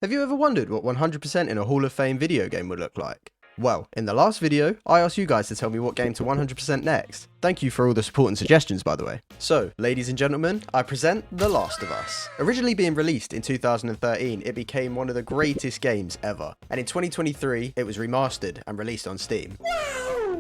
Have you ever wondered what 100% in a Hall of Fame video game would look like? Well, in the last video, I asked you guys to tell me what game to 100% next. Thank you for all the support and suggestions, by the way. So, ladies and gentlemen, I present The Last of Us. Originally being released in 2013, it became one of the greatest games ever. And in 2023, it was remastered and released on Steam.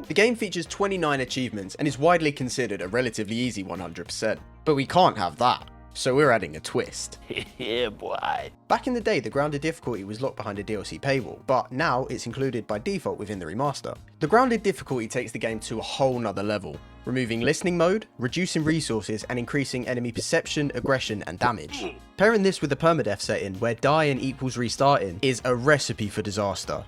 The game features 29 achievements and is widely considered a relatively easy 100%. But we can't have that. So we're adding a twist. Yeah, boy. Back in the day, the grounded difficulty was locked behind a DLC paywall, but now it's included by default within the remaster. The grounded difficulty takes the game to a whole nother level, removing listening mode, reducing resources, and increasing enemy perception, aggression, and damage. Pairing this with the permadeath setting, where dying equals restarting, is a recipe for disaster.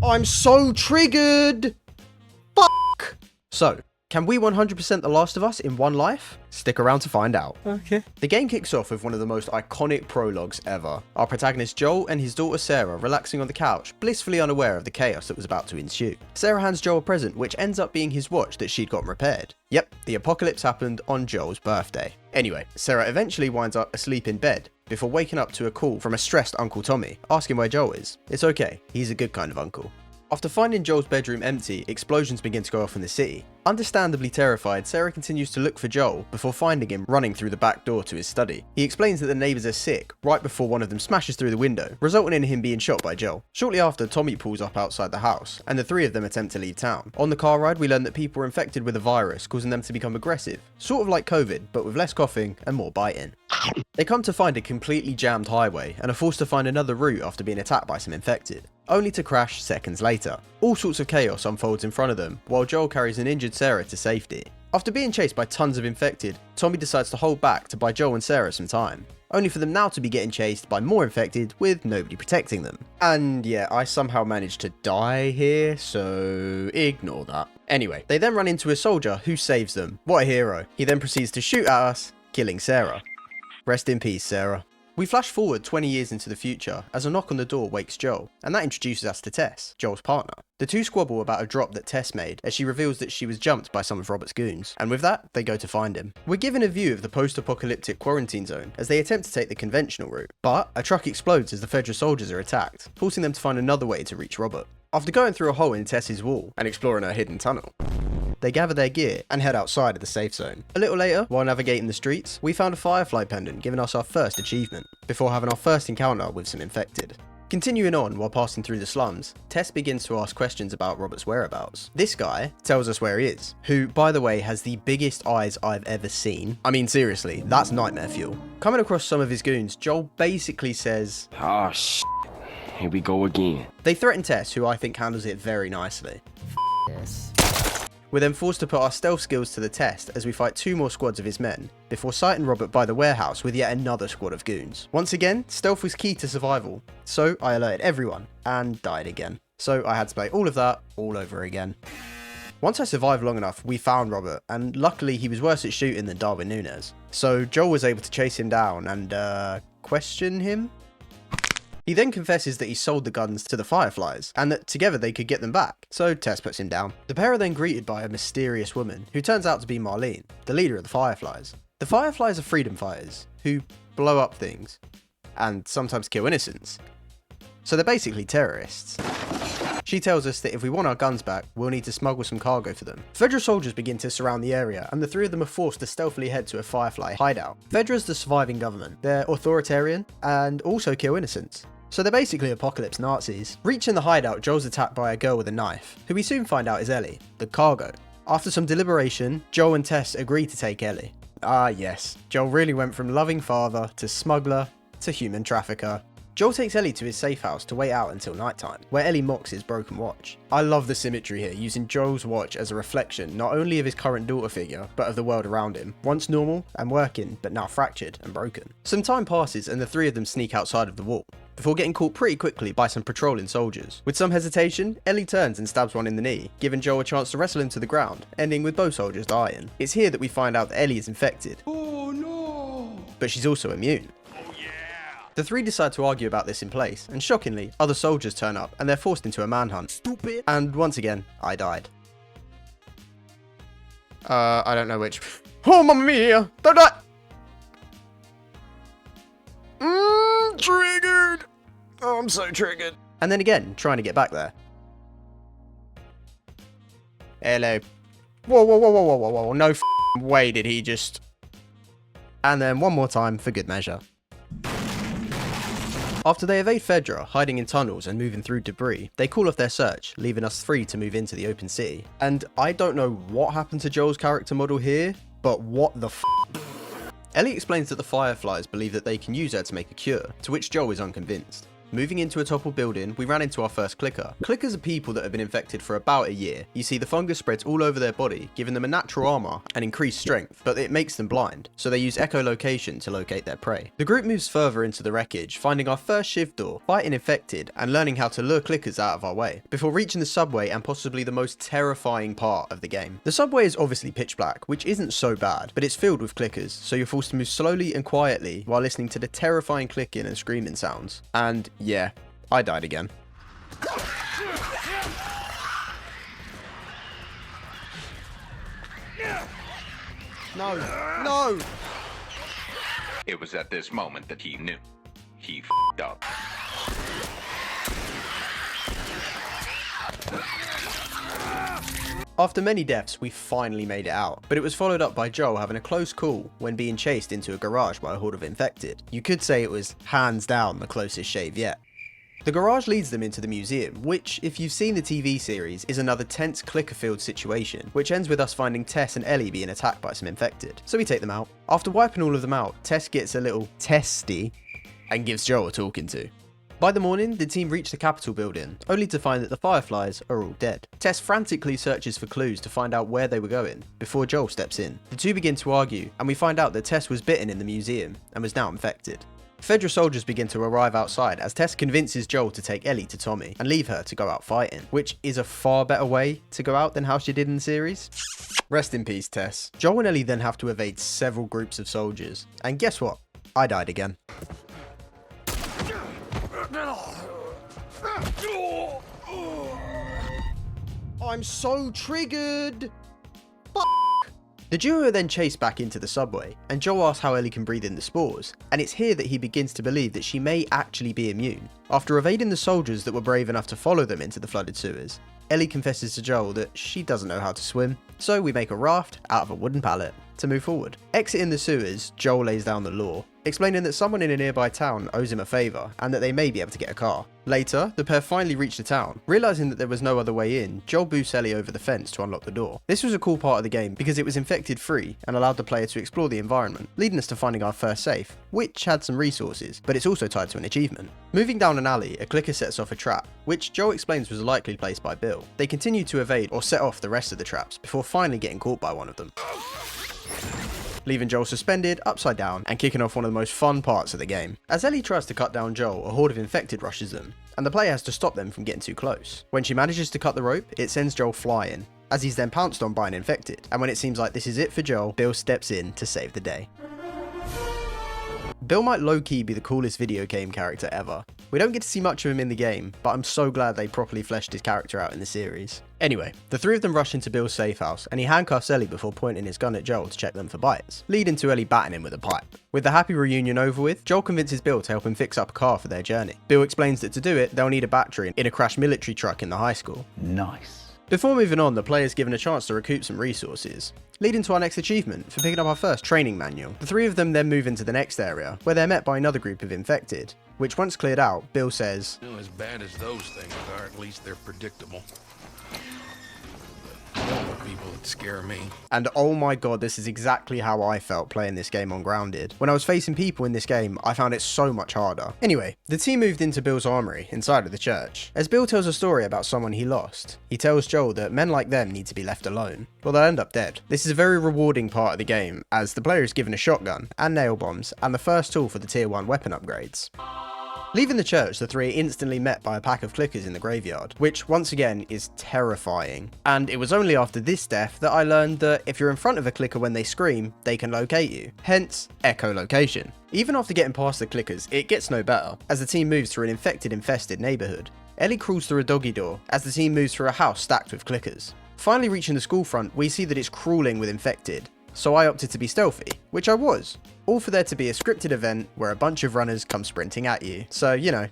I'm so triggered! Fuck! So, can we 100% The Last of Us in one life? Stick around to find out. Okay. The game kicks off with one of the most iconic prologues ever. Our protagonist Joel and his daughter Sarah relaxing on the couch, blissfully unaware of the chaos that was about to ensue. Sarah hands Joel a present, which ends up being his watch that she'd gotten repaired. Yep, the apocalypse happened on Joel's birthday. Anyway, Sarah eventually winds up asleep in bed, before waking up to a call from a stressed Uncle Tommy, asking where Joel is. It's okay, he's a good kind of uncle. After finding Joel's bedroom empty, explosions begin to go off in the city. Understandably terrified, Sarah continues to look for Joel before finding him running through the back door to his study. He explains that the neighbours are sick right before one of them smashes through the window, resulting in him being shot by Joel. Shortly after, Tommy pulls up outside the house, and the three of them attempt to leave town. On the car ride, we learn that people are infected with a virus, causing them to become aggressive, sort of like COVID, but with less coughing and more biting. They come to find a completely jammed highway, and are forced to find another route after being attacked by some infected, only to crash seconds later. All sorts of chaos unfolds in front of them, while Joel carries an injured Sarah to safety. After being chased by tons of infected, Tommy decides to hold back to buy Joel and Sarah some time, only for them now to be getting chased by more infected with nobody protecting them. And yeah, I somehow managed to die here, so ignore that. Anyway, they then run into a soldier who saves them. What a hero. He then proceeds to shoot at us, killing Sarah. Rest in peace, Sarah. We flash forward 20 years into the future as a knock on the door wakes Joel, and that introduces us to Tess, Joel's partner. The two squabble about a drop that Tess made as she reveals that she was jumped by some of Robert's goons, and with that, they go to find him. We're given a view of the post-apocalyptic quarantine zone as they attempt to take the conventional route, but a truck explodes as the federal soldiers are attacked, forcing them to find another way to reach Robert. After going through a hole in Tess's wall and exploring her hidden tunnel, they gather their gear and head outside of the safe zone. A little later, while navigating the streets, we found a firefly pendant giving us our first achievement, before having our first encounter with some infected. Continuing on while passing through the slums, Tess begins to ask questions about Robert's whereabouts. This guy tells us where he is, who, by the way, has the biggest eyes I've ever seen. I mean, seriously, that's nightmare fuel. Coming across some of his goons, Joel basically says, Oh, shit. Here we go again. They threaten Tess, who I think handles it very nicely. Yes. We're then forced to put our stealth skills to the test as we fight two more squads of his men, before sighting Robert by the warehouse with yet another squad of goons. Once again, stealth was key to survival, so I alerted everyone, and died again. So I had to play all of that all over again. Once I survived long enough, we found Robert, and luckily he was worse at shooting than Darwin Núñez. So Joel was able to chase him down and, question him? He then confesses that he sold the guns to the Fireflies, and that together they could get them back, so Tess puts him down. The pair are then greeted by a mysterious woman, who turns out to be Marlene, the leader of the Fireflies. The Fireflies are freedom fighters, who blow up things, and sometimes kill innocents. So they're basically terrorists. She tells us that if we want our guns back, we'll need to smuggle some cargo for them. Federal soldiers begin to surround the area, and the three of them are forced to stealthily head to a Firefly hideout. Fedra's the surviving government. They're authoritarian, and also kill innocents. So they're basically apocalypse Nazis. Reaching the hideout, Joel's attacked by a girl with a knife, who we soon find out is Ellie, the cargo. After some deliberation, Joel and Tess agree to take Ellie. Ah yes, Joel really went from loving father to smuggler to human trafficker. Joel takes Ellie to his safe house to wait out until nighttime, where Ellie mocks his broken watch. I love the symmetry here, using Joel's watch as a reflection not only of his current daughter figure, but of the world around him, once normal and working, but now fractured and broken. Some time passes and the three of them sneak outside of the wall, before getting caught pretty quickly by some patrolling soldiers. With some hesitation, Ellie turns and stabs one in the knee, giving Joel a chance to wrestle him to the ground, ending with both soldiers dying. It's here that we find out that Ellie is infected. Oh no! But she's also immune. The three decide to argue about this in place, and shockingly, other soldiers turn up and they're forced into a manhunt. Stupid! And once again, I died. I don't know which. Oh, mamma mia! Don't die! Triggered! Oh, I'm so triggered. And then again, trying to get back there. Hello. Whoa, whoa, whoa, whoa, whoa, whoa, whoa. No f***ing way did he just... And then one more time for good measure. After they evade Fedra, hiding in tunnels and moving through debris, they call off their search, leaving us free to move into the open city. And I don't know what happened to Joel's character model here, but what the f***? Ellie explains that the Fireflies believe that they can use her to make a cure, to which Joel is unconvinced. Moving into a toppled building, we ran into our first clicker. Clickers are people that have been infected for about a year. You see, the fungus spreads all over their body, giving them a natural armor and increased strength, but it makes them blind, so they use echolocation to locate their prey. The group moves further into the wreckage, finding our first shiv door, fighting infected, and learning how to lure clickers out of our way, before reaching the subway and possibly the most terrifying part of the game. The subway is obviously pitch black, which isn't so bad, but it's filled with clickers, so you're forced to move slowly and quietly while listening to the terrifying clicking and screaming sounds. And yeah, I died again. No, no! It was at this moment that he knew. He f***ed up. After many deaths, we finally made it out, but it was followed up by Joel having a close call when being chased into a garage by a horde of infected. You could say it was hands down the closest shave yet. The garage leads them into the museum, which, if you've seen the TV series, is another tense clicker-filled situation, which ends with us finding Tess and Ellie being attacked by some infected. So we take them out. After wiping all of them out, Tess gets a little testy and gives Joel a talking to. By the morning, the team reach the Capitol building, only to find that the Fireflies are all dead. Tess frantically searches for clues to find out where they were going, before Joel steps in. The two begin to argue, and we find out that Tess was bitten in the museum, and was now infected. Fedra soldiers begin to arrive outside as Tess convinces Joel to take Ellie to Tommy and leave her to go out fighting, which is a far better way to go out than how she did in the series. Rest in peace, Tess. Joel and Ellie then have to evade several groups of soldiers, and guess what? I died again. I'm so triggered! The duo are then chased back into the subway, and Joel asks how Ellie can breathe in the spores, and it's here that he begins to believe that she may actually be immune. After evading the soldiers that were brave enough to follow them into the flooded sewers, Ellie confesses to Joel that she doesn't know how to swim, so we make a raft out of a wooden pallet to move forward. Exiting the sewers, Joel lays down the law, explaining that someone in a nearby town owes him a favour and that they may be able to get a car. Later, the pair finally reach the town. Realising that there was no other way in, Joel boosts Ellie over the fence to unlock the door. This was a cool part of the game because it was infected free and allowed the player to explore the environment, leading us to finding our first safe, which had some resources, but it's also tied to an achievement. Moving down an alley, a clicker sets off a trap, which Joel explains was likely placed by Bill. They continue to evade or set off the rest of the traps before finally getting caught by one of them, leaving Joel suspended, upside down, and kicking off one of the most fun parts of the game. As Ellie tries to cut down Joel, a horde of infected rushes them, and the player has to stop them from getting too close. When she manages to cut the rope, it sends Joel flying, as he's then pounced on by an infected, and when it seems like this is it for Joel, Bill steps in to save the day. Bill might low-key be the coolest video game character ever. We don't get to see much of him in the game, but I'm so glad they properly fleshed his character out in the series. Anyway, the three of them rush into Bill's safe house, and he handcuffs Ellie before pointing his gun at Joel to check them for bites, leading to Ellie batting him with a pipe. With the happy reunion over with, Joel convinces Bill to help him fix up a car for their journey. Bill explains that to do it, they'll need a battery in a crashed military truck in the high school. Nice. Before moving on, the player's given a chance to recoup some resources, leading to our next achievement for picking up our first training manual. The three of them then move into the next area, where they're met by another group of infected, which once cleared out, Bill says, As bad as those things are, at least they're predictable. The people that scare me. And oh my god, this is exactly how I felt playing this game on Grounded. When I was facing people in this game, I found it so much harder. Anyway, the team moved into Bill's armory inside of the church. As Bill tells a story about someone he lost, he tells Joel that men like them need to be left alone. Well, they'll end up dead. This is a very rewarding part of the game, as the player is given a shotgun and nail bombs and the first tool for the tier 1 weapon upgrades. Leaving the church, the three are instantly met by a pack of clickers in the graveyard, which once again is terrifying. And it was only after this death that I learned that if you're in front of a clicker when they scream, they can locate you, hence echolocation. Even after getting past the clickers, it gets no better, as the team moves through an infected neighbourhood. Ellie crawls through a doggy door, as the team moves through a house stacked with clickers. Finally reaching the school front, we see that it's crawling with infected, so I opted to be stealthy, which I was, all for there to be a scripted event where a bunch of runners come sprinting at you, so you know.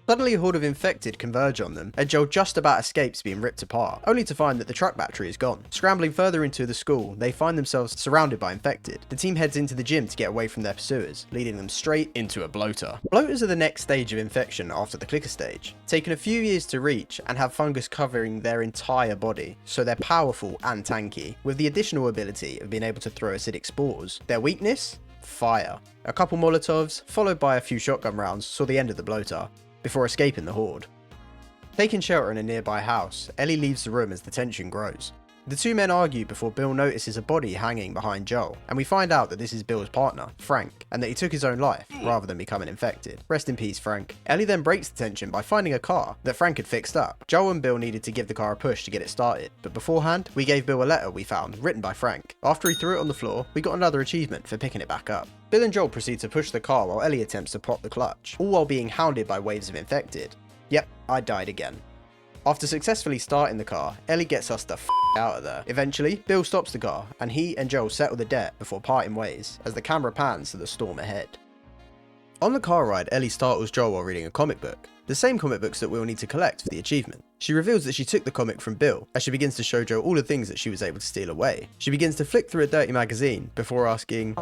Suddenly a horde of infected converge on them, and Joel just about escapes being ripped apart, only to find that the truck battery is gone. Scrambling further into the school, they find themselves surrounded by infected. The team heads into the gym to get away from their pursuers, leading them straight into a bloater. Bloaters are the next stage of infection after the clicker stage, taking a few years to reach and have fungus covering their entire body, so they're powerful and tanky, with the additional ability of being able to throw acidic spores. Their weakness? Fire. A couple Molotovs, followed by a few shotgun rounds, saw the end of the bloater, before escaping the horde. Taking shelter in a nearby house, Ellie leaves the room as the tension grows. The two men argue before Bill notices a body hanging behind Joel, and we find out that this is Bill's partner, Frank, and that he took his own life, rather than becoming infected. Rest in peace, Frank. Ellie then breaks the tension by finding a car that Frank had fixed up. Joel and Bill needed to give the car a push to get it started, but beforehand, we gave Bill a letter we found, written by Frank. After he threw it on the floor, we got another achievement for picking it back up. Bill and Joel proceed to push the car while Ellie attempts to pop the clutch, all while being hounded by waves of infected. Yep, I died again. After successfully starting the car, Ellie gets us the f out of there. Eventually, Bill stops the car, and he and Joel settle the debt before parting ways, as the camera pans to the storm ahead. On the car ride, Ellie startles Joel while reading a comic book, the same comic books that we'll need to collect for the achievement. She reveals that she took the comic from Bill, as she begins to show Joel all the things that she was able to steal away. She begins to flick through a dirty magazine, before asking,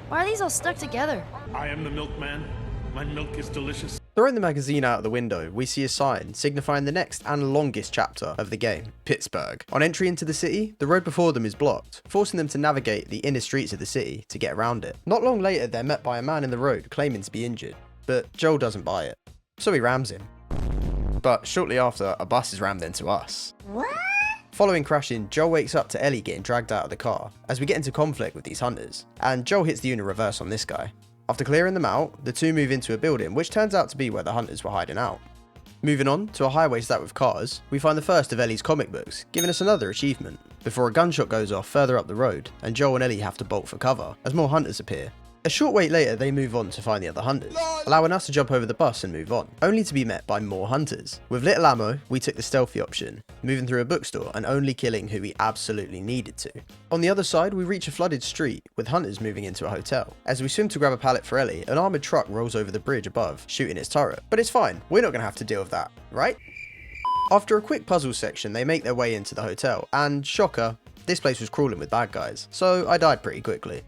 "Why are these all stuck together?" I am the milkman. My milk is delicious. Throwing the magazine out of the window, we see a sign signifying the next and longest chapter of the game, Pittsburgh. On entry into the city, the road before them is blocked, forcing them to navigate the inner streets of the city to get around it. Not long later, they're met by a man in the road claiming to be injured, but Joel doesn't buy it, so he rams him. But shortly after, a bus is rammed into us. What? Following crashing, Joel wakes up to Ellie getting dragged out of the car, as we get into conflict with these hunters, and Joel hits the unit reverse on this guy. After clearing them out, the two move into a building which turns out to be where the hunters were hiding out. Moving on to a highway stacked with cars, we find the first of Ellie's comic books, giving us another achievement, before a gunshot goes off further up the road and Joel and Ellie have to bolt for cover as more hunters appear. A short wait later, they move on to find the other hunters, allowing us to jump over the bus and move on, only to be met by more hunters. With little ammo, we took the stealthy option, moving through a bookstore and only killing who we absolutely needed to. On the other side, we reach a flooded street, with hunters moving into a hotel. As we swim to grab a pallet for Ellie, an armoured truck rolls over the bridge above, shooting its turret. But it's fine, we're not going to have to deal with that, right? After a quick puzzle section, they make their way into the hotel, and shocker, this place was crawling with bad guys, so I died pretty quickly.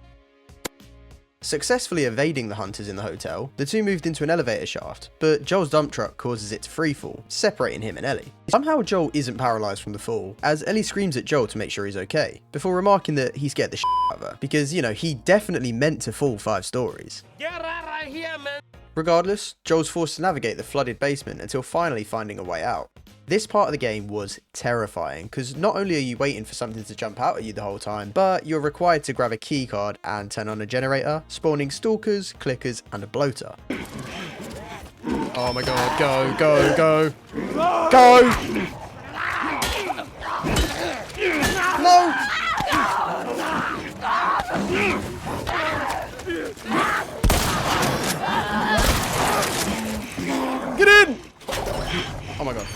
Successfully evading the hunters in the hotel, the two moved into an elevator shaft, but Joel's dump truck causes it to freefall, separating him and Ellie. Somehow Joel isn't paralysed from the fall, as Ellie screams at Joel to make sure he's okay, before remarking that he scared the shit out of her, because, you know, he definitely meant to fall 5 stories. Get out of here, man! Regardless, Joel's forced to navigate the flooded basement until finally finding a way out. This part of the game was terrifying, because not only are you waiting for something to jump out at you the whole time, but you're required to grab a key card and turn on a generator, spawning stalkers, clickers, and a bloater. Oh my god, go, go, go! Go! No! Get in! Oh my god.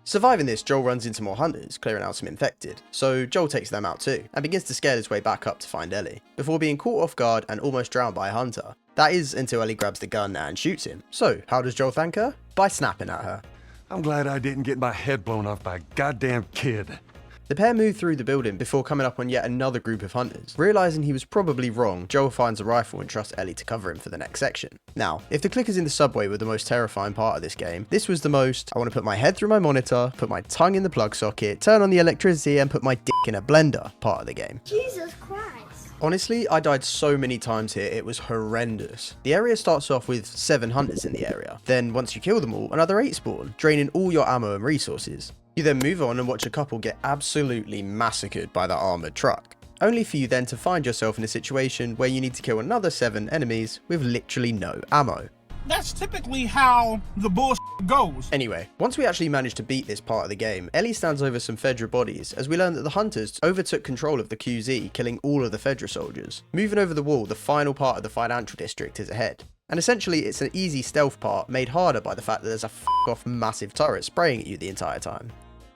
Surviving this, Joel runs into more hunters, clearing out some infected, so Joel takes them out too, and begins to scale his way back up to find Ellie, before being caught off guard and almost drowned by a hunter. That is until Ellie grabs the gun and shoots him. So, how does Joel thank her? By snapping at her. I'm glad I didn't get my head blown off by a goddamn kid. The pair move through the building before coming up on yet another group of hunters. Realising he was probably wrong, Joel finds a rifle and trusts Ellie to cover him for the next section. Now, if the clickers in the subway were the most terrifying part of this game, this was the most, I want to put my head through my monitor, put my tongue in the plug socket, turn on the electricity and put my dick in a blender part of the game. Jesus Christ. Honestly, I died so many times here, it was horrendous. The area starts off with 7 hunters in the area. Then once you kill them all, another 8 spawn, draining all your ammo and resources. You then move on and watch a couple get absolutely massacred by that armoured truck, only for you then to find yourself in a situation where you need to kill another 7 enemies with literally no ammo. That's typically how the bullshit goes. Anyway, once we actually manage to beat this part of the game, Ellie stands over some Fedra bodies as we learn that the hunters overtook control of the QZ, killing all of the Fedra soldiers. Moving over the wall, the final part of the financial district is ahead. And essentially, it's an easy stealth part made harder by the fact that there's a f***-off massive turret spraying at you the entire time.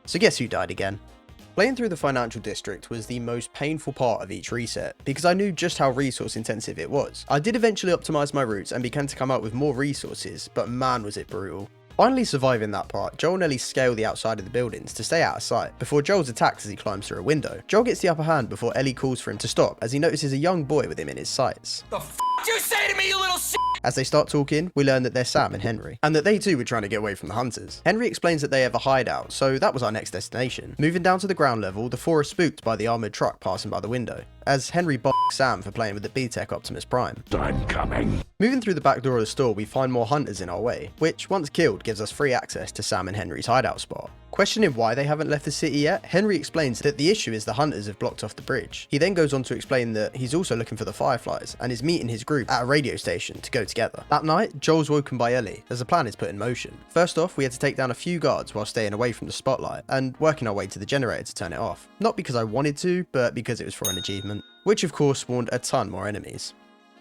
So guess who died again? Playing through the financial district was the most painful part of each reset, because I knew just how resource intensive it was. I did eventually optimize my routes and began to come up with more resources, but man was it brutal. Finally surviving that part, Joel and Ellie scale the outside of the buildings to stay out of sight, before Joel's attacked as he climbs through a window. Joel gets the upper hand before Ellie calls for him to stop as he notices a young boy with him in his sights. The f*** you say to me, you little s***? As they start talking, we learn that they're Sam and Henry, and that they too were trying to get away from the hunters. Henry explains that they have a hideout, so that was our next destination. Moving down to the ground level, the four are spooked by the armoured truck passing by the window, as Henry b***s Sam for playing with the B-Tech Optimus Prime. I'm coming. Moving through the back door of the store, we find more hunters in our way, which once killed gives us free access to Sam and Henry's hideout spot. Questioning why they haven't left the city yet, Henry explains that the issue is the hunters have blocked off the bridge. He then goes on to explain that he's also looking for the Fireflies and is meeting his group at a radio station to go together. That night, Joel's woken by Ellie as a plan is put in motion. First off, we had to take down a few guards while staying away from the spotlight and working our way to the generator to turn it off. Not because I wanted to, but because it was for an achievement, which of course spawned a ton more enemies.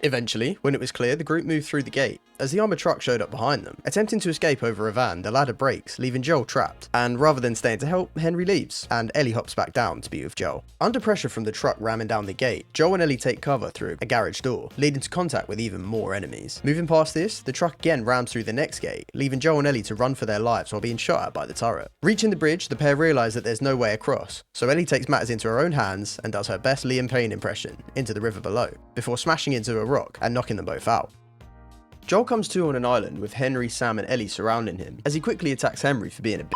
Eventually, when it was clear, the group moved through the gate. As the armoured truck showed up behind them, attempting to escape over a van, the ladder breaks, leaving Joel trapped. And rather than staying to help, Henry leaves, and Ellie hops back down to be with Joel. Under pressure from the truck ramming down the gate, Joel and Ellie take cover through a garage door, leading to contact with even more enemies. Moving past this, the truck again rams through the next gate, leaving Joel and Ellie to run for their lives while being shot at by the turret. Reaching the bridge, the pair realise that there's no way across, so Ellie takes matters into her own hands and does her best Liam Payne impression into the river below, before smashing into a rock and knocking them both out. Joel comes to on an island with Henry, Sam and Ellie surrounding him, as he quickly attacks Henry for being a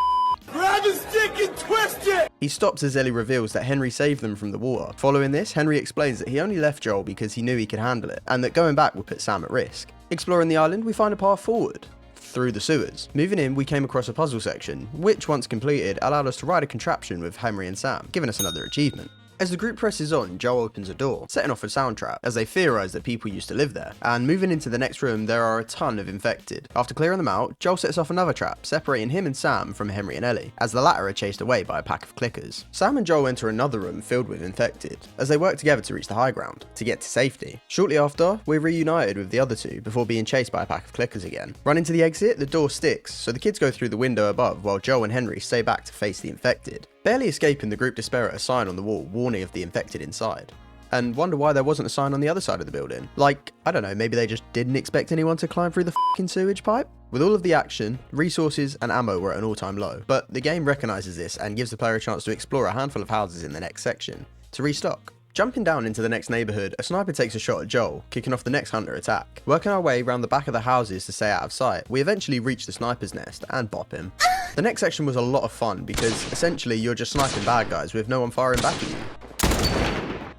Grab his stick and twist it! He stops as Ellie reveals that Henry saved them from the water. Following this, Henry explains that he only left Joel because he knew he could handle it, and that going back would put Sam at risk. Exploring the island, we find a path forward through the sewers. Moving in, we came across a puzzle section, which once completed allowed us to ride a contraption with Henry and Sam, giving us another achievement. As the group presses on, Joel opens a door, setting off a sound trap, as they theorise that people used to live there. And moving into the next room, there are a ton of infected. After clearing them out, Joel sets off another trap, separating him and Sam from Henry and Ellie, as the latter are chased away by a pack of clickers. Sam and Joel enter another room filled with infected, as they work together to reach the high ground, to get to safety. Shortly after, we're reunited with the other two, before being chased by a pack of clickers again. Running to the exit, the door sticks, so the kids go through the window above, while Joel and Henry stay back to face the infected. Barely escaping, the group despair at a sign on the wall warning of the infected inside, and wonder why there wasn't a sign on the other side of the building. Like, I don't know, maybe they just didn't expect anyone to climb through the f***ing sewage pipe? With all of the action, resources and ammo were at an all-time low, but the game recognises this and gives the player a chance to explore a handful of houses in the next section, to restock. Jumping down into the next neighbourhood, a sniper takes a shot at Joel, kicking off the next hunter attack. Working our way around the back of the houses to stay out of sight, we eventually reach the sniper's nest and bop him. The next section was a lot of fun because essentially you're just sniping bad guys with no one firing back at you.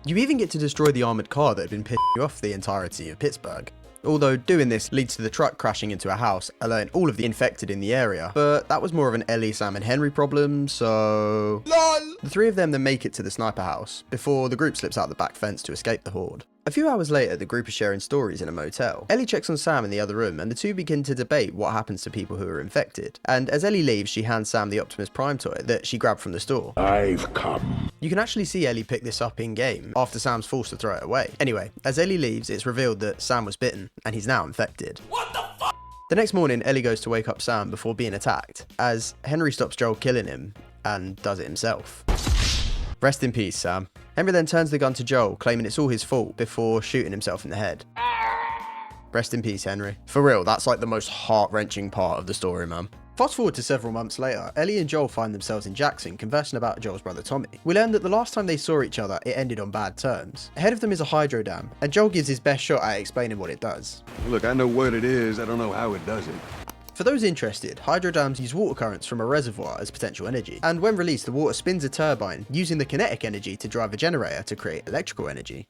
You even get to destroy the armoured car that had been pissing you off the entirety of Pittsburgh. Although doing this leads to the truck crashing into a house, alerting all of the infected in the area. But that was more of an Ellie, Sam and Henry problem, so... LOL! The three of them then make it to the sniper house, before the group slips out the back fence to escape the horde. A few hours later, the group is sharing stories in a motel. Ellie checks on Sam in the other room, and the two begin to debate what happens to people who are infected. And as Ellie leaves, she hands Sam the Optimus Prime toy that she grabbed from the store. I've come. You can actually see Ellie pick this up in-game, after Sam's forced to throw it away. Anyway, as Ellie leaves, it's revealed that Sam was bitten, and he's now infected. What the fuck? The next morning, Ellie goes to wake up Sam before being attacked, as Henry stops Joel killing him, and does it himself. Rest in peace, Sam. Henry then turns the gun to Joel, claiming it's all his fault, before shooting himself in the head. Rest in peace, Henry. For real, that's like the most heart-wrenching part of the story, man. Fast forward to several months later, Ellie and Joel find themselves in Jackson conversing about Joel's brother Tommy. We learn that the last time they saw each other, it ended on bad terms. Ahead of them is a hydro dam, and Joel gives his best shot at explaining what it does. Look, I know what it is. I don't know how it does it. For those interested, hydro dams use water currents from a reservoir as potential energy, and when released, the water spins a turbine, using the kinetic energy to drive a generator to create electrical energy.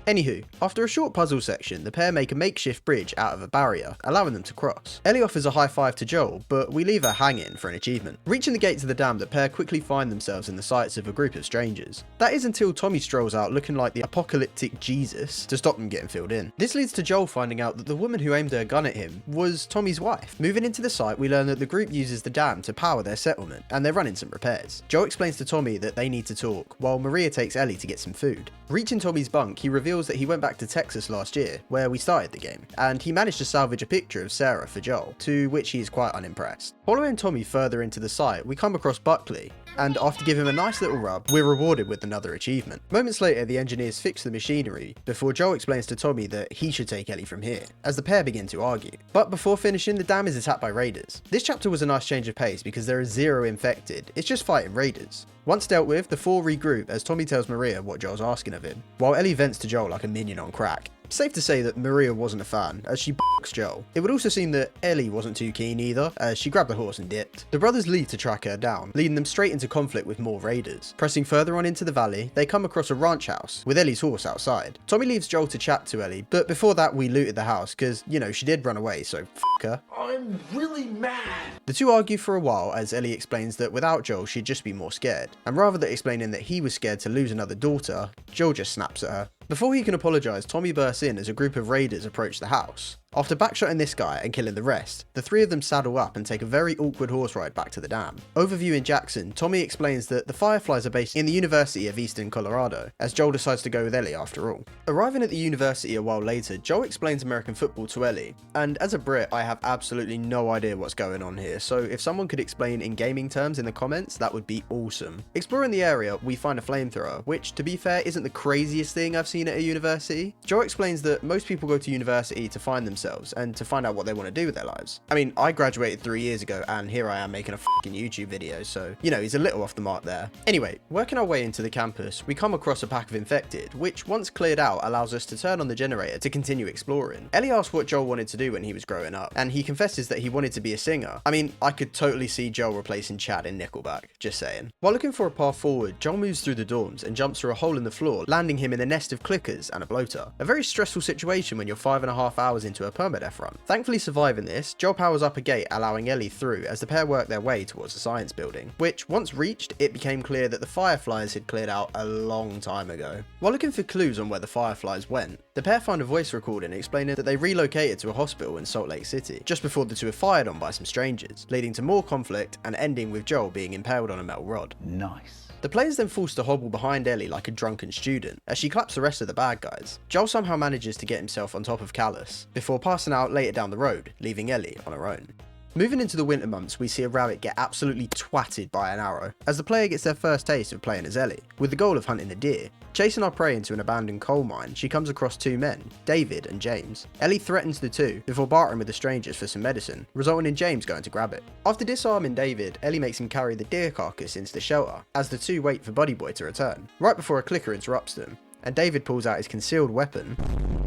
Anywho, after a short puzzle section, the pair make a makeshift bridge out of a barrier, allowing them to cross. Ellie offers a high five to Joel, but we leave her hanging for an achievement. Reaching the gates of the dam, the pair quickly find themselves in the sights of a group of strangers. That is until Tommy strolls out looking like the apocalyptic Jesus to stop them getting filled in. This leads to Joel finding out that the woman who aimed her gun at him was Tommy's wife. Moving into the site, we learn that the group uses the dam to power their settlement, and they're running some repairs. Joel explains to Tommy that they need to talk, while Maria takes Ellie to get some food. Reaching Tommy's bunk, he reveals reveals that he went back to Texas last year, where we started the game, and he managed to salvage a picture of Sarah for Joel, to which he is quite unimpressed. Following Tommy further into the site, we come across Buckley, and after giving him a nice little rub, we're rewarded with another achievement. Moments later, the engineers fix the machinery, before Joel explains to Tommy that he should take Ellie from here, as the pair begin to argue. But before finishing, the dam is attacked by raiders. This chapter was a nice change of pace because there are 0 infected, it's just fighting raiders. Once dealt with, the 4 regroup as Tommy tells Maria what Joel's asking of him, while Ellie vents to Joel like a minion on crack. Safe to say that Maria wasn't a fan, as she b***s Joel. It would also seem that Ellie wasn't too keen either, as she grabbed the horse and dipped. The brothers leave to track her down, leading them straight into conflict with more raiders. Pressing further on into the valley, they come across a ranch house, with Ellie's horse outside. Tommy leaves Joel to chat to Ellie, but before that we looted the house, cause, you know, she did run away, so f*** her. I'm really mad. The two argue for a while as Ellie explains that without Joel she'd just be more scared, and rather than explaining that he was scared to lose another daughter, Joel just snaps at her. Before he can apologise, Tommy bursts in as a group of raiders approach the house. After backshotting this guy and killing the rest, the 3 of them saddle up and take a very awkward horse ride back to the dam. Overviewing Jackson, Tommy explains that the Fireflies are based in the University of Eastern Colorado, as Joel decides to go with Ellie after all. Arriving at the university a while later, Joel explains American football to Ellie, and as a Brit I have absolutely no idea what's going on here, so if someone could explain in gaming terms in the comments, that would be awesome. Exploring the area, we find a flamethrower, which to be fair isn't the craziest thing I've seen at a university. Joel explains that most people go to university to find themselves and to find out what they want to do with their lives. I mean, I graduated 3 years ago and here I am making a fucking YouTube video, so, you know, he's a little off the mark there. Anyway, working our way into the campus, we come across a pack of infected, which once cleared out allows us to turn on the generator to continue exploring. Ellie asks what Joel wanted to do when he was growing up, and he confesses that he wanted to be a singer. I mean, I could totally see Joel replacing Chad in Nickelback, just saying. While looking for a path forward, Joel moves through the dorms and jumps through a hole in the floor, landing him in a nest of clickers and a bloater. A very stressful situation when you're 5.5 hours into a permadeath run. Thankfully surviving this, Joel powers up a gate allowing Ellie through as the pair work their way towards the science building, which once reached, it became clear that the Fireflies had cleared out a long time ago. While looking for clues on where the Fireflies went, the pair find a voice recording explaining that they relocated to a hospital in Salt Lake City, just before the two are fired on by some strangers, leading to more conflict and ending with Joel being impaled on a metal rod. Nice. The player's then forced to hobble behind Ellie like a drunken student, as she claps the rest of the bad guys. Joel somehow manages to get himself on top of Callus, before passing out later down the road, leaving Ellie on her own. Moving into the winter months, we see a rabbit get absolutely twatted by an arrow, as the player gets their first taste of playing as Ellie, with the goal of hunting a deer. Chasing our prey into an abandoned coal mine, she comes across 2 men, David and James. Ellie threatens the 2, before bartering with the strangers for some medicine, resulting in James going to grab it. After disarming David, Ellie makes him carry the deer carcass into the shelter, as the 2 wait for Buddy Boy to return, right before a clicker interrupts them, and David pulls out his concealed weapon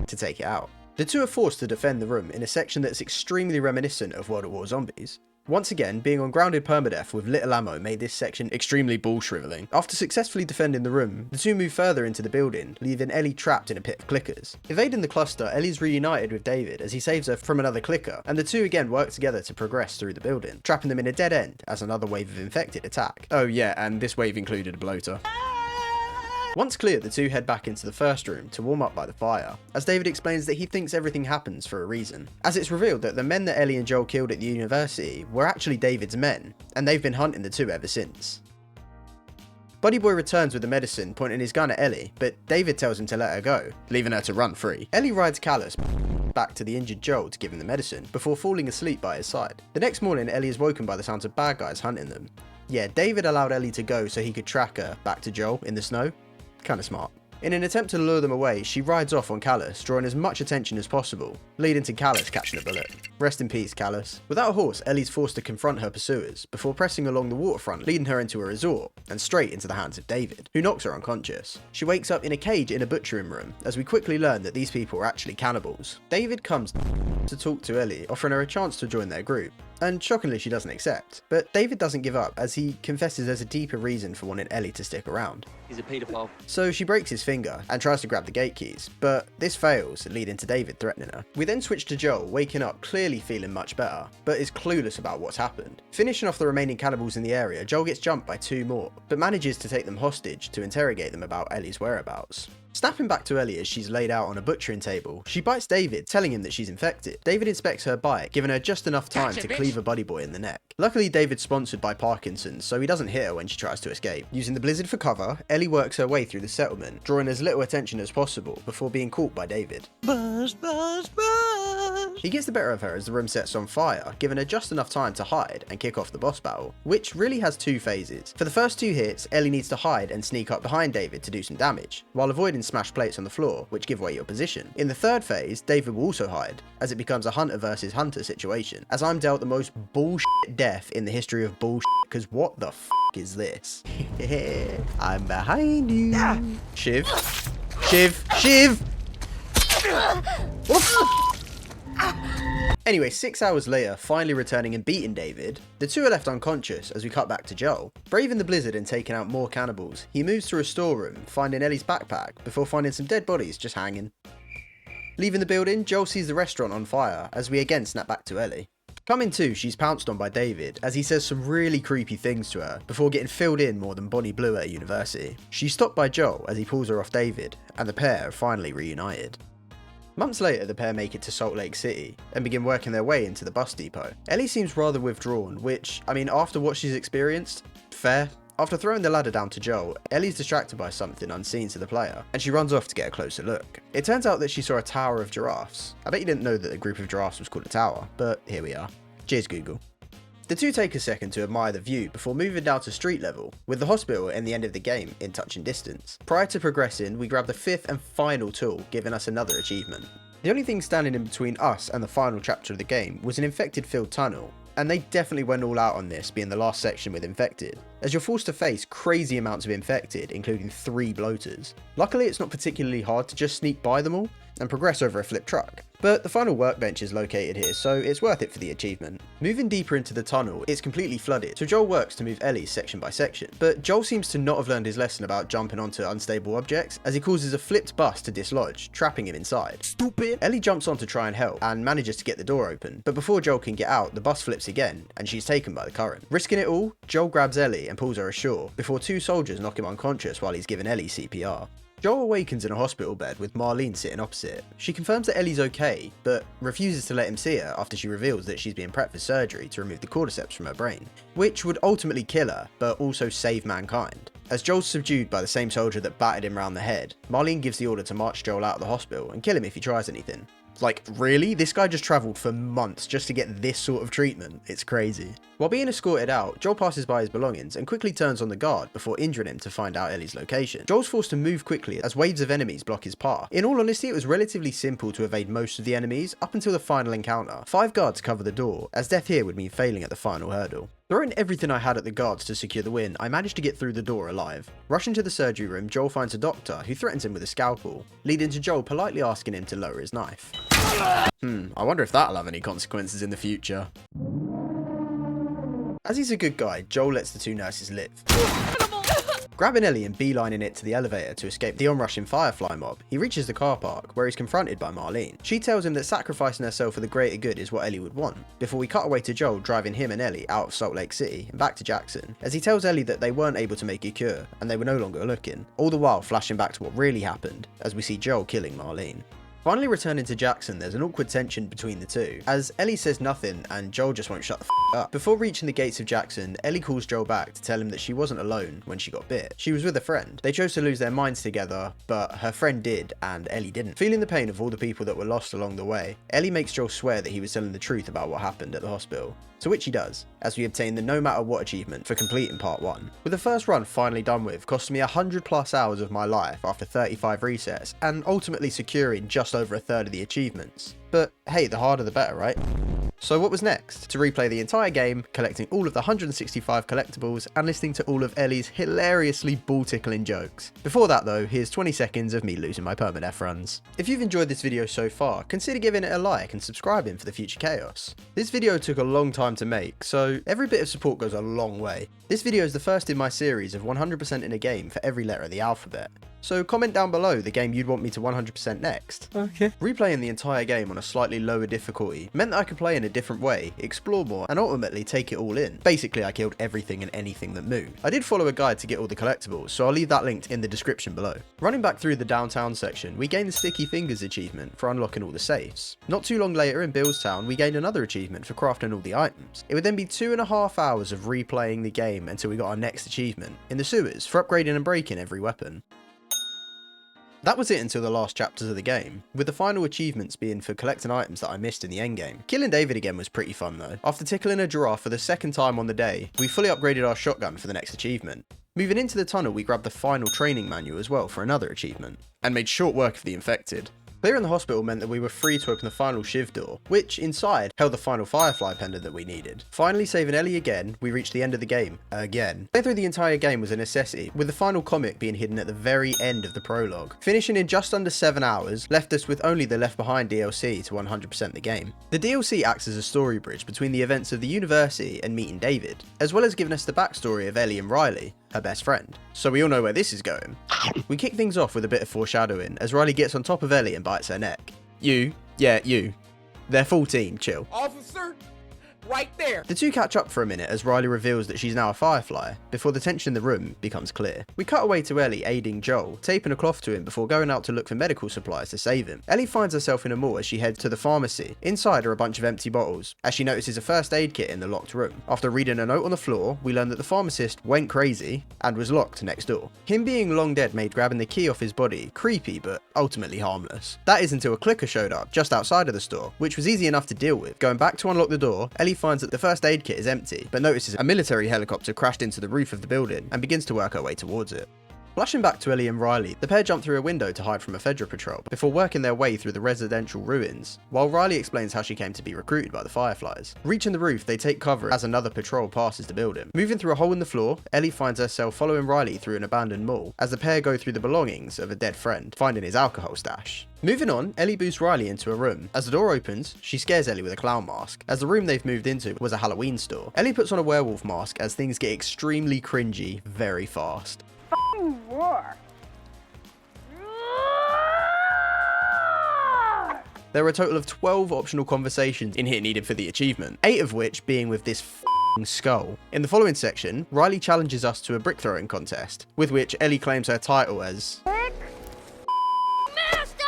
to take it out. The 2 are forced to defend the room in a section that's extremely reminiscent of World at War Zombies. Once again, being on grounded permadeath with little ammo made this section extremely ball-shriveling. After successfully defending the room, the 2 move further into the building, leaving Ellie trapped in a pit of clickers. Evading the cluster, Ellie's reunited with David as he saves her from another clicker, and the 2 again work together to progress through the building, trapping them in a dead end as another wave of infected attack. Oh yeah, and this wave included a bloater. Once clear, the 2 head back into the first room to warm up by the fire, as David explains that he thinks everything happens for a reason, as it's revealed that the men that Ellie and Joel killed at the university were actually David's men, and they've been hunting the 2 ever since. Buddy Boy returns with the medicine, pointing his gun at Ellie, but David tells him to let her go, leaving her to run free. Ellie rides Callus back to the injured Joel to give him the medicine, before falling asleep by his side. The next morning, Ellie is woken by the sounds of bad guys hunting them. Yeah, David allowed Ellie to go so he could track her back to Joel in the snow. Kinda smart. In an attempt to lure them away, she rides off on Callus, drawing as much attention as possible, leading to Callus catching a bullet. Rest in peace, Callus. Without a horse, Ellie's forced to confront her pursuers, before pressing along the waterfront, leading her into a resort, and straight into the hands of David, who knocks her unconscious. She wakes up in a cage in a butchering room, as we quickly learn that these people are actually cannibals. David comes to talk to Ellie, offering her a chance to join their group, and shockingly she doesn't accept. But David doesn't give up, as he confesses there's a deeper reason for wanting Ellie to stick around. He's a paedophile. So she breaks his finger and tries to grab the gate keys, but this fails, leading to David threatening her. We then switch to Joel, waking up clearly feeling much better, but is clueless about what's happened. Finishing off the remaining cannibals in the area, Joel gets jumped by 2 more, but manages to take them hostage to interrogate them about Ellie's whereabouts. Snapping back to Ellie as she's laid out on a butchering table, she bites David, telling him that she's infected. David inspects her bite, giving her just enough time to cleave a buddy boy in the neck. Luckily, David's sponsored by Parkinson's, so he doesn't hit her when she tries to escape. Using the blizzard for cover, Ellie works her way through the settlement, drawing as little attention as possible before being caught by David. He gets the better of her as the room sets on fire, giving her just enough time to hide and kick off the boss battle, which really has two phases. For the first two hits, Ellie needs to hide and sneak up behind David to do some damage, while avoiding smashed plates on the floor, which give away your position. In the third phase, David will also hide, as it becomes a hunter versus hunter situation, as I'm dealt the most bullshit death in the history of bullshit, because what the f is this? I'm behind you. Shiv. Shiv. Shiv! Anyway, 6 hours later, finally returning and beating David, the two are left unconscious as we cut back to Joel. Braving the blizzard and taking out more cannibals, he moves through a storeroom, finding Ellie's backpack, before finding some dead bodies just hanging. Leaving the building, Joel sees the restaurant on fire, as we again snap back to Ellie. Coming to, she's pounced on by David, as he says some really creepy things to her, before getting filled in more than Bonnie Blue at university. She's stopped by Joel as he pulls her off David, and the pair are finally reunited. Months later, the pair make it to Salt Lake City and begin working their way into the bus depot. Ellie seems rather withdrawn, which, I mean, after what she's experienced, fair. After throwing the ladder down to Joel, Ellie's distracted by something unseen to the player, and she runs off to get a closer look. It turns out that she saw a tower of giraffes. I bet you didn't know that a group of giraffes was called a tower, but here we are. Cheers, Google. The two take a second to admire the view before moving down to street level, with the hospital and the end of the game in touching distance. Prior to progressing, we grab the fifth and final tool, giving us another achievement. The only thing standing in between us and the final chapter of the game was an infected-filled tunnel, and they definitely went all out on this being the last section with infected, as you're forced to face crazy amounts of infected, including 3 bloaters. Luckily, it's not particularly hard to just sneak by them all and progress over a flipped truck, but the final workbench is located here, so it's worth it for the achievement. Moving deeper into the tunnel, it's completely flooded, so Joel works to move Ellie section by section, but Joel seems to not have learned his lesson about jumping onto unstable objects, as he causes a flipped bus to dislodge, trapping him inside. Stupid! Ellie jumps on to try and help, and manages to get the door open, but before Joel can get out, the bus flips again, and she's taken by the current. Risking it all, Joel grabs Ellie and pulls her ashore, before 2 soldiers knock him unconscious while he's giving Ellie CPR. Joel awakens in a hospital bed with Marlene sitting opposite. She confirms that Ellie's okay, but refuses to let him see her after she reveals that she's being prepped for surgery to remove the cordyceps from her brain, which would ultimately kill her, but also save mankind. As Joel's subdued by the same soldier that battered him round the head, Marlene gives the order to march Joel out of the hospital and kill him if he tries anything. Like, really? This guy just travelled for months just to get this sort of treatment? It's crazy. While being escorted out, Joel passes by his belongings and quickly turns on the guard before injuring him to find out Ellie's location. Joel's forced to move quickly as waves of enemies block his path. In all honesty, it was relatively simple to evade most of the enemies up until the final encounter. 5 guards cover the door, as death here would mean failing at the final hurdle. Throwing everything I had at the guards to secure the win, I managed to get through the door alive. Rushing to the surgery room, Joel finds a doctor who threatens him with a scalpel, leading to Joel politely asking him to lower his knife. I wonder if that'll have any consequences in the future. As he's a good guy, Joel lets the 2 nurses live. Grabbing Ellie and beelining it to the elevator to escape the onrushing Firefly mob, he reaches the car park, where he's confronted by Marlene. She tells him that sacrificing herself for the greater good is what Ellie would want, before we cut away to Joel driving him and Ellie out of Salt Lake City and back to Jackson, as he tells Ellie that they weren't able to make a cure, and they were no longer looking, all the while flashing back to what really happened, as we see Joel killing Marlene. Finally returning to Jackson, there's an awkward tension between the two, as Ellie says nothing and Joel just won't shut the f up. Before reaching the gates of Jackson, Ellie calls Joel back to tell him that she wasn't alone when she got bit. She was with a friend. They chose to lose their minds together, but her friend did, and Ellie didn't. Feeling the pain of all the people that were lost along the way, Ellie makes Joel swear that he was telling the truth about what happened at the hospital. To which he does, as we obtain the no matter what achievement for completing part 1. With the first run finally done with, costing me 100+ hours of my life after 35 resets, and ultimately securing just over a third of the achievements. But hey, the harder the better, right? So what was next? To replay the entire game, collecting all of the 165 collectibles, and listening to all of Ellie's hilariously ball-tickling jokes. Before that though, here's 20 seconds of me losing my permadeath runs. If you've enjoyed this video so far, consider giving it a like and subscribing for the future chaos. This video took a long time to make, so every bit of support goes a long way. This video is the first in my series of 100% in a game for every letter of the alphabet. So comment down below the game you'd want me to 100% next. Okay. Replaying the entire game on a slightly lower difficulty meant that I could play in a different way, explore more, and ultimately take it all in. Basically, I killed everything and anything that moved. I did follow a guide to get all the collectibles, so I'll leave that linked in the description below. Running back through the downtown section, we gained the Sticky Fingers achievement for unlocking all the safes. Not too long later in Billstown, we gained another achievement for crafting all the items. It would then be 2.5 hours of replaying the game until we got our next achievement, in the sewers, for upgrading and breaking every weapon. That was it until the last chapters of the game, with the final achievements being for collecting items that I missed in the endgame. Killing David again was pretty fun though. After tickling a giraffe for the second time on the day, we fully upgraded our shotgun for the next achievement. Moving into the tunnel, we grabbed the final training manual as well for another achievement, and made short work of the infected. Clearing the hospital meant that we were free to open the final shiv door, which inside held the final firefly pendant that we needed. Finally saving Ellie again, we reached the end of the game, again. Playing through the entire game was a necessity, with the final comic being hidden at the very end of the prologue. Finishing in just under 7 hours left us with only the Left Behind DLC to 100% the game. The DLC acts as a story bridge between the events of the university and meeting David, as well as giving us the backstory of Ellie and Riley, her best friend. So we all know where this is going. We kick things off with a bit of foreshadowing as Riley gets on top of Ellie and bites her neck. You. They're full team, chill. Officer, right there. The two catch up for a minute as Riley reveals that she's now a firefly, before the tension in the room becomes clear. We cut away to Ellie aiding Joel, taping a cloth to him before going out to look for medical supplies to save him. Ellie finds herself in a mall as she heads to the pharmacy. Inside are a bunch of empty bottles, as she notices a first aid kit in the locked room. After reading a note on the floor, we learn that the pharmacist went crazy and was locked next door. Him being long dead made grabbing the key off his body creepy, but ultimately harmless. That is until a clicker showed up just outside of the store, which was easy enough to deal with. Going back to unlock the door, Ellie finds that the first aid kit is empty, but notices a military helicopter crashed into the roof of the building and begins to work her way towards it. Flashing back to Ellie and Riley, the pair jump through a window to hide from a Fedra patrol before working their way through the residential ruins, while Riley explains how she came to be recruited by the Fireflies. Reaching the roof, they take cover as another patrol passes the building. Moving through a hole in the floor, Ellie finds herself following Riley through an abandoned mall as the pair go through the belongings of a dead friend, finding his alcohol stash. Moving on, Ellie boosts Riley into a room. As the door opens, she scares Ellie with a clown mask, as the room they've moved into was a Halloween store. Ellie puts on a werewolf mask as things get extremely cringy very fast. Roar. There are a total of 12 optional conversations in here needed for the achievement, 8 of which being with this skull. In the following section, Riley challenges us to a brick throwing contest, with which Ellie claims her title as Master!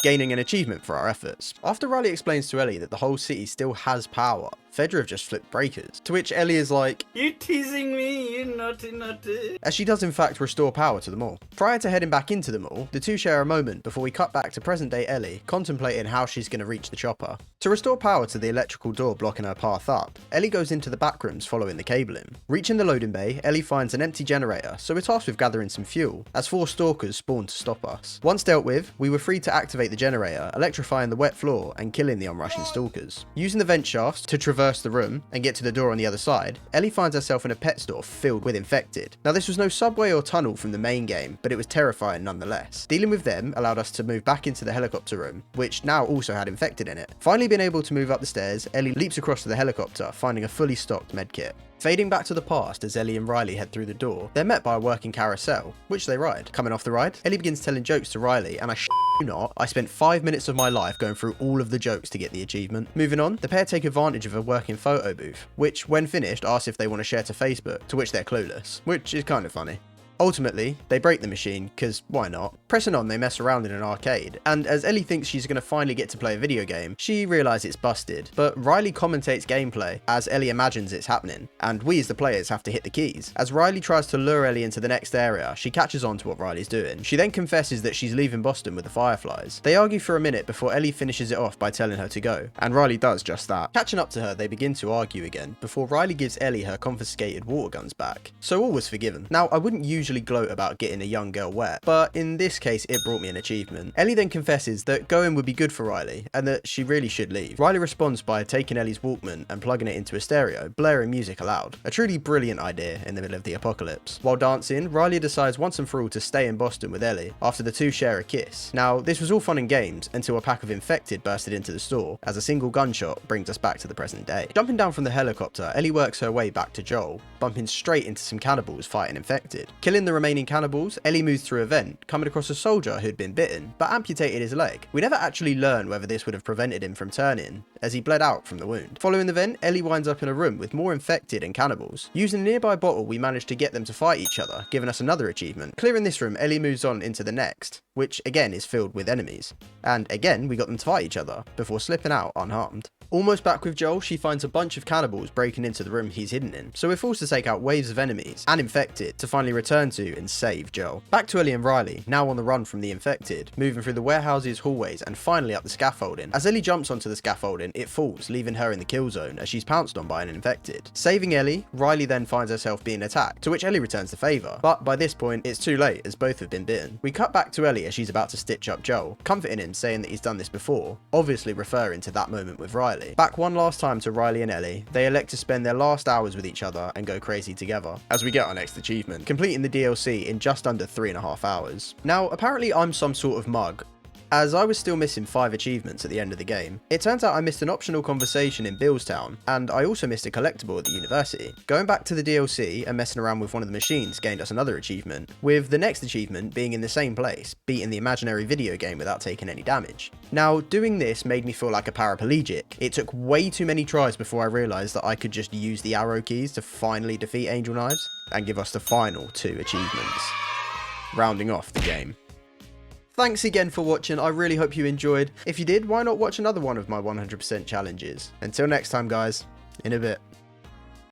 Gaining an achievement for our efforts. After Riley explains to Ellie that the whole city still has power, Fedra have just flipped breakers, to which Ellie is like, You teasing me, you naughty. as she does in fact restore power to the mall. Prior to heading back into the mall, the two share a moment before we cut back to present day Ellie, contemplating how she's going to reach the chopper. To restore power to the electrical door blocking her path up, Ellie goes into the back rooms following the cabling. Reaching the loading bay, Ellie finds an empty generator, so we're tasked with gathering some fuel, as 4 stalkers spawn to stop us. Once dealt with, we were free to activate the generator, electrifying the wet floor and killing the onrushing stalkers. Using the vent shafts to traverse the room and get to the door on the other side, Ellie finds herself in a pet store filled with infected. Now this was no subway or tunnel from the main game, but it was terrifying nonetheless. Dealing with them allowed us to move back into the helicopter room, which now also had infected in it. Finally being able to move up the stairs, Ellie leaps across to the helicopter, finding a fully stocked medkit. Fading back to the past as Ellie and Riley head through the door, they're met by a working carousel, which they ride. Coming off the ride, Ellie begins telling jokes to Riley, and I you not, I spent 5 minutes of my life going through all of the jokes to get the achievement. Moving on, the pair take advantage of a working photo booth, which when finished asks if they want to share to Facebook, to which they're clueless, which is kind of funny. Ultimately, they break the machine, cause why not? Pressing on, they mess around in an arcade, and as Ellie thinks she's going to finally get to play a video game, she realises it's busted, but Riley commentates gameplay as Ellie imagines it's happening, and we as the players have to hit the keys. As Riley tries to lure Ellie into the next area, she catches on to what Riley's doing. She then confesses that she's leaving Boston with the Fireflies. They argue for a minute before Ellie finishes it off by telling her to go, and Riley does just that. Catching up to her, they begin to argue again, before Riley gives Ellie her confiscated water guns back. So all was forgiven. Now, I wouldn't usually gloat about getting a young girl wet, but in this case it brought me an achievement. Ellie then confesses that going would be good for Riley and that she really should leave. Riley responds by taking Ellie's Walkman and plugging it into a stereo, blaring music aloud. A truly brilliant idea in the middle of the apocalypse. While dancing, Riley decides once and for all to stay in Boston with Ellie after the two share a kiss. Now this was all fun and games until a pack of infected bursted into the store as a single gunshot brings us back to the present day. Jumping down from the helicopter, Ellie works her way back to Joel, bumping straight into some cannibals fighting infected. Killing Killing the remaining cannibals, Ellie moves through a vent, coming across a soldier who'd been bitten, but amputated his leg. We never actually learn whether this would have prevented him from turning, as he bled out from the wound. Following the vent, Ellie winds up in a room with more infected and cannibals. Using a nearby bottle, we manage to get them to fight each other, giving us another achievement. Clearing this room, Ellie moves on into the next, which again is filled with enemies. And again, we got them to fight each other, before slipping out unharmed. Almost back with Joel, she finds a bunch of cannibals breaking into the room he's hidden in, so we're forced to take out waves of enemies and infected to finally return to and save Joel. Back to Ellie and Riley, now on the run from the infected, moving through the warehouses, hallways, and finally up the scaffolding. As Ellie jumps onto the scaffolding, it falls, leaving her in the kill zone as she's pounced on by an infected. Saving Ellie, Riley then finds herself being attacked, to which Ellie returns the favour, but by this point, it's too late as both have been bitten. We cut back to Ellie as she's about to stitch up Joel, comforting him, saying that he's done this before, obviously referring to that moment with Riley. Back one last time to Riley and Ellie, they elect to spend their last hours with each other and go crazy together, as we get our next achievement, completing the DLC in just under 3.5 hours. Now, apparently I'm some sort of mug, as I was still missing 5 achievements at the end of the game. It turns out I missed an optional conversation in Billstown, and I also missed a collectible at the university. Going back to the DLC and messing around with one of the machines gained us another achievement, with the next achievement being in the same place, beating the imaginary video game without taking any damage. Now, doing this made me feel like a paraplegic. It took way too many tries before I realised that I could just use the arrow keys to finally defeat Angel Knives, and give us the final 2 achievements, rounding off the game. Thanks again for watching, I really hope you enjoyed. If you did, why not watch another one of my 100% challenges? Until next time guys, in a bit.